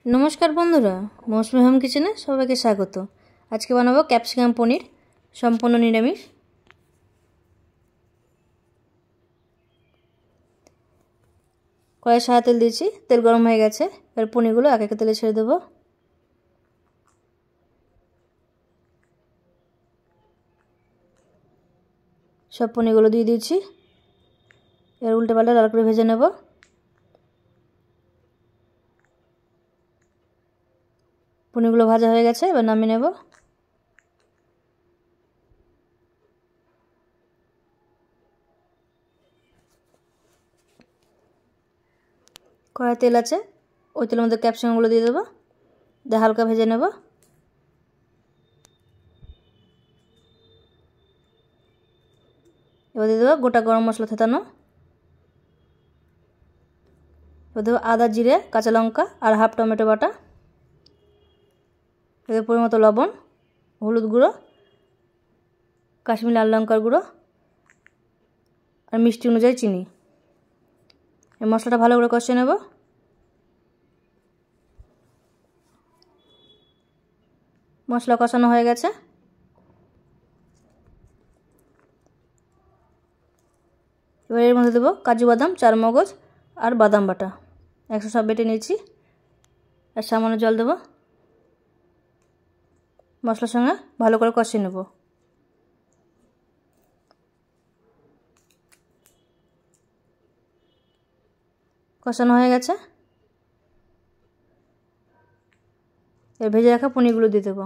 नमस्कार बंधुरा मौसुमी होम किचेने सबाइके स्वागत। आज के बनाबो कैप्सिकाम पनीर सम्पूर्ण निरामिष। कड़ाई सादा तेल दिएछि, तेल गरम हो गेছে। एबार पनीरगुलो एक एक तेले छेड़े देब। सब पनीरगुलो दिए दिएछि। एबार उल्टे पाल्टे लाल करे भेजे नेब। पनीरगुलो भाजा हो गेছে, এবার নামিয়ে নেব। কড়াই তেল আছে, ওই তেলের মধ্যে ক্যাপসিকামগুলো দিয়ে দেব, দিয়ে হালকা ভেজে নেব। এবার দিয়ে দেব গোটা গরম মশলা থেতানো, এবার দেব আদা জিরে কাঁচা লঙ্কা আর হাফ টমেটো বাটা, এর পরিমাণ মতো লবণ, হলুদ গুঁড়ো, কাশ্মীরি লাল লঙ্কার গুঁড়ো আর মিষ্টি অনুযায়ী চিনি। এই মশলাটা ভালো করে কষিয়ে নেব। মশলা কষানো হয়ে গেছে, এবার এর মধ্যে দেব কাজু বাদাম, চারমগজ আর বাদাম বাটা একসাথে সব বেটে নিয়েছি। আর সামান্য জল দেব, মশলার সঙ্গে ভালো করে কষিয়ে নেব। কষানো হয়ে গেছে, এর ভেজে রাখা পনিরগুলো দিয়ে দেব।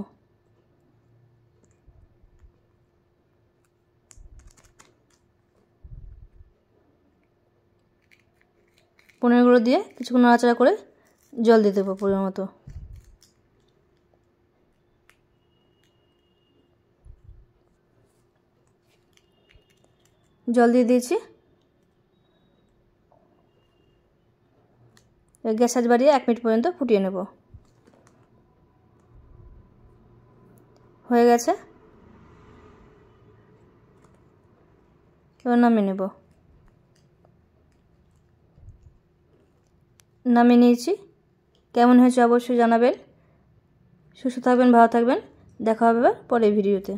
পনিরগুলো দিয়ে কিছুক্ষণ নাড়াচাড়া করে জল দিয়ে দেবো পরিমাণ মতো। জল দিয়ে দিয়েছি, গ্যাস আঁচ বাড়িয়ে 1 মিনিট পর্যন্ত ফুটিয়ে নেব। হয়ে গেছে, এবার নামিয়ে নেব। নামিয়ে নিয়েছি। কেমন হয়েছে অবশ্যই জানাবেন। সুস্থ থাকবেন, ভালো থাকবেন। দেখা হবে পরের ভিডিওতে।